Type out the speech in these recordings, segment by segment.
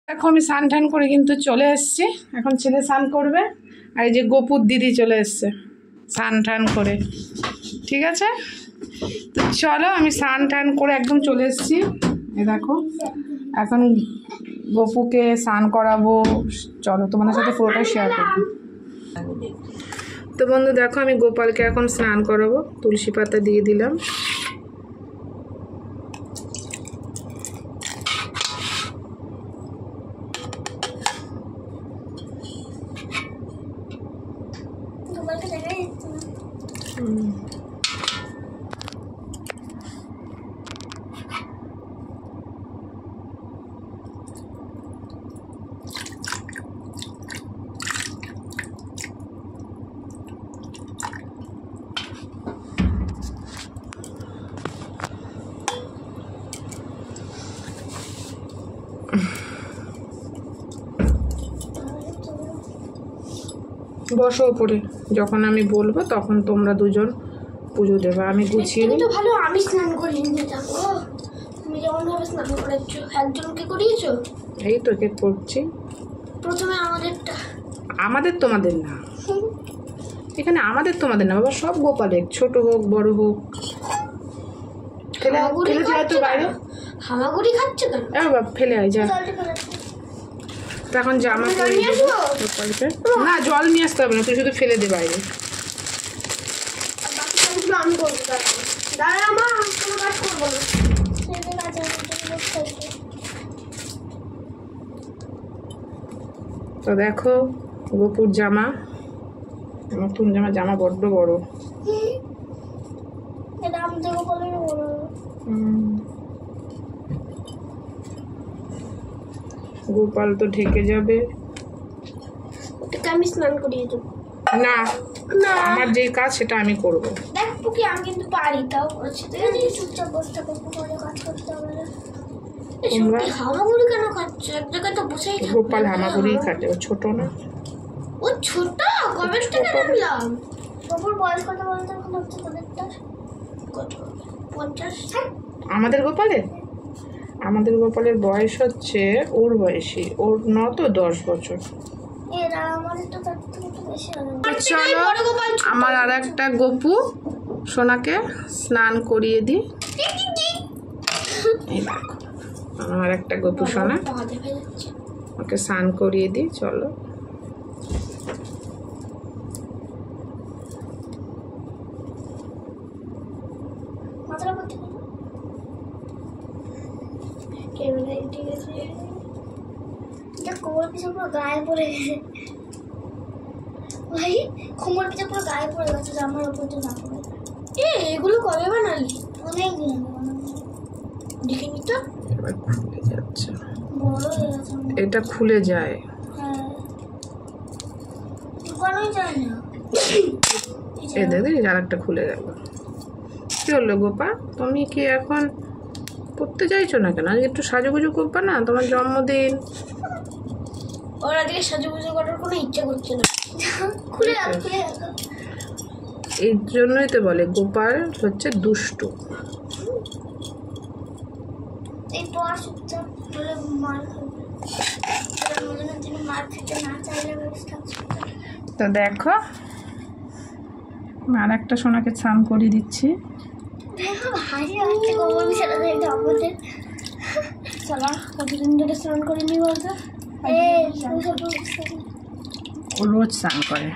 দেখো আমি স্নান টান করে কিন্তু চলে এসেছি। এখন ছেলে স্নান করবে, আর এই যে গোপুর দিদি চলে এসছে স্নান টান করে। ঠিক আছে, তো চলো আমি স্নান টান করে একদম চলে এসেছি। এ দেখো এখন গোপুকে স্নান করাবো, চলো তোমাদের সাথে পুরোটা শেয়ার করবো। তো বন্ধু দেখো আমি গোপালকে এখন স্নান করাবো, তুলসী পাতা দিয়ে দিলাম। বসো উপরে, যখন আমি বলবো তখন তোমরা দুজন পুজো দেবে। আমি গুছিয়ে নিই। তো ভালো, আমি স্নান করি নিয়ে যাবো। তুমি যেমন ভাবে স্নান করেছো, একজনকে করিয়েছো। এই তো কে করছি। প্রথমে আমাদেরটা। আমাদের তোমাদের না, এখানে আমাদের তোমাদের না বাবা, সব গোপালের, ছোট হোক বড় হোক। ফেলে যায় তো বাইরে, হামাগুড়ি খাচ্ছে কেন? বাবা ফেলে আয় যা। তো এখন জামা পরিয়ে দেবো গোপালকে। না জল নিয়ে আসতে হবে না, তুই শুধু ফেলে দে বাইরে। আমি করবো, দাঁড়া মা, কোনো কাজ করবো না। তো দেখো গোপুর জামা, নতুন জামা বড্ড বড়। এটা আমাদের গোপালের বড়। গোপাল তো ঢেকে যাবে। ওটাকে আমি স্নান করিয়ে দেবো। না না, আমার যে কাজ সেটা আমি করবো। দেখ পুকি, আমি কিন্তু পারি, তাও করছি। তুই চুপচাপ বসতে করবো, পরে কাজ করতে হবে না। তোমরা হামাগুড়ি কেন খাচ্ছ? এক জায়গায় তো বসেই থাকবে। গোপাল হামাগুড়ি খাচ্ছে, ও ছোট না। ও ছোট, কবে থেকে দেখলাম। গোপুর বয়স কত বলতে এখন হচ্ছে তোদেরটা? কত? 50? আমাদের গোপালের বয়স হচ্ছে ওর বয়সী, ওর 9 তো 10 বছর। এরা আমাদের তো তার থেকে একটু বেশি হবে। চলো আমার আর একটা গপু সোনাকে স্নান করিয়ে দিই। এই দেখো আমার একটা গপু সোনা, ওকে স্নান করিয়ে দিই। চলো কোমর পিছনে পুরো গায়ে পড়ে গেছে ভাই, কোমর পিছনে পুরো গায়ে পড়ে গেছে, জামার উপর তো না পড়ে। এগুলো কবে বানালি? অনেক দিন দেখে নি তো। এবার খুলে যাচ্ছে, বড় হয়ে গেছে। এটা খুলে যায়। হ্যাঁ, দোকানেই যায় না। এই দেখি আর একটা খুলে গেল। কি হলো গোপা, তুমি কি এখন পড়তে চাইছো না কেন? আজকে একটু সাজুগুজু করবা না, তোমার জন্মদিন। ওর আজকে সাজুগুজু করার কোনো ইচ্ছা করছে না। খুলে এই জন্যই তো বলে গোপাল হচ্ছে দুষ্টু। এই তো আর চুপচাপ বলে মার খাবে, তিনি মার খেতে না চাইলে ব্যবস্থা। তো দেখো আর একটা সোনাকে স্নান করিয়ে দিচ্ছি। হাসি হচ্ছে গোবর বিছানা থেকে আমাদের। চলা কতদিন ধরে স্নান করিনি বলতো? ও রোজ স্নান করে,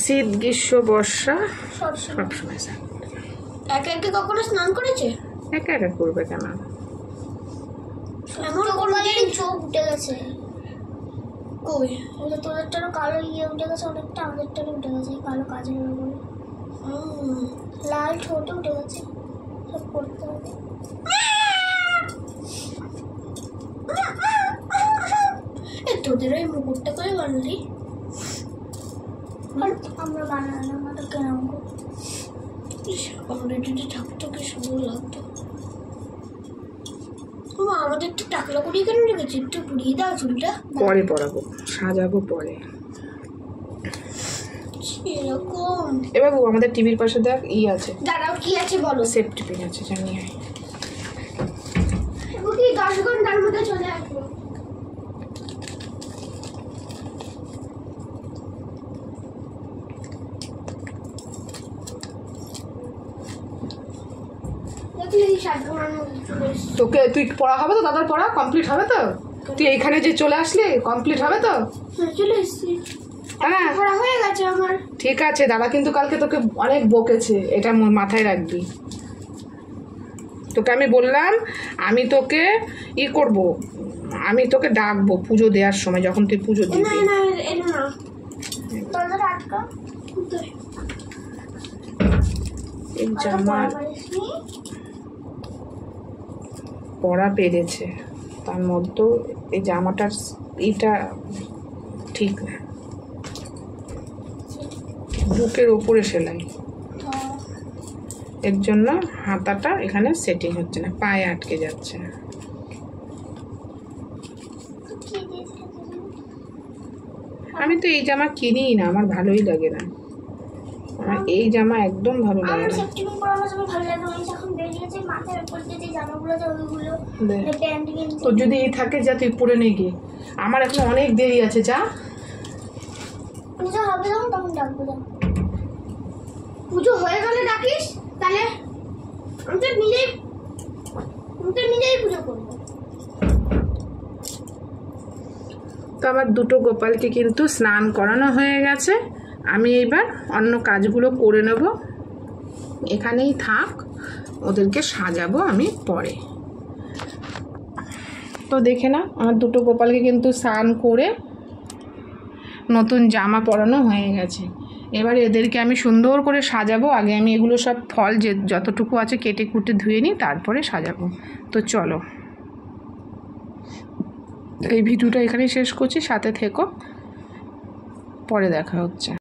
শীত গ্রীষ্ম বর্ষা সবসময় স্নান করে। একা একা কখনো স্নান করেছে? একা একা করবে কেন? এমন কোনদিন চোখ উঠে গেছে। কই তোদেরটারও কালো ইয়ে উঠে গেছে অনেকটা, আমাদেরটারও উঠে গেছে কালো কাজের বলে। লাল ঠোঁট উঠে গেছে, সব করতে হবে। তোদের ওই মুকুটটা করে বানালি? আমরা বানালাম, আমরা কেন আমাদের যদি থাকতো কি সুন্দর লাগতো। আমাদের তো টাকলা করিয়ে কেন রেখেছি? একটু পুড়িয়ে দাও চুলটা। পরে পরাবো, সাজাবো পরে। এরকম এবার আমাদের টিভির পাশে দেখ ই আছে। দাঁড়াও, কি আছে বলো? সেফটি পিন আছে, জানি। চলে আসবো। তোকে তুই পড়া হবে তো, দাদার পড়া কমপ্লিট হবে তো? তুই এইখানে যে চলে আসলি কমপ্লিট হবে তো? চলে এসছি, হ্যাঁ পড়া হয়ে গেছে আমার। ঠিক আছে, দাদা কিন্তু কালকে তোকে অনেক বকেছে, এটা মাথায় রাখবি। তোকে আমি বললাম আমি তোকে করব, আমি তোকে ডাকবো পুজো দেওয়ার সময়, যখন তুই পুজো দিবি। এই জামার পরা পেরেছে, তার মধ্যে এই জামাটার এটা ঠিক না, বুকের ওপরে সেলাই, এর জন্য হাতাটা এখানে সেটিং হচ্ছে না, পায়ে আটকে যাচ্ছে। আমি তো এই জামা কিনিই না, আমার ভালোই লাগে না, আমার এই জামা একদম ভালো লাগে না। তো যদি এই থাকে যা তুই পরে নে গিয়ে, আমার এখন অনেক দেরি আছে, যা। পুজো হবে যখন তখন ডাকবো। পুজো হয়ে গেলে ডাকিস, তাহলে আমি তো নিজেই পুজো করবো। তো আমার দুটো গোপালকে কিন্তু স্নান করানো হয়ে গেছে, আমি এবার অন্য কাজগুলো করে নেব, এখানেই থাক, ওদেরকে সাজাবো আমি পরে। তো দেখে না, আমার দুটো গোপালকে কিন্তু স্নান করে নতুন জামা পরানো হয়ে গেছে, এবার এদেরকে আমি সুন্দর করে সাজাবো। আগে আমি এগুলো সব ফল যে যতটুকু আছে কেটে কুটে ধুয়ে নিই, তারপরে সাজাবো। তো চলো, এই ভিডিওটা এখানেই শেষ করছি, সাথে থেকো, পরে দেখা হচ্ছে।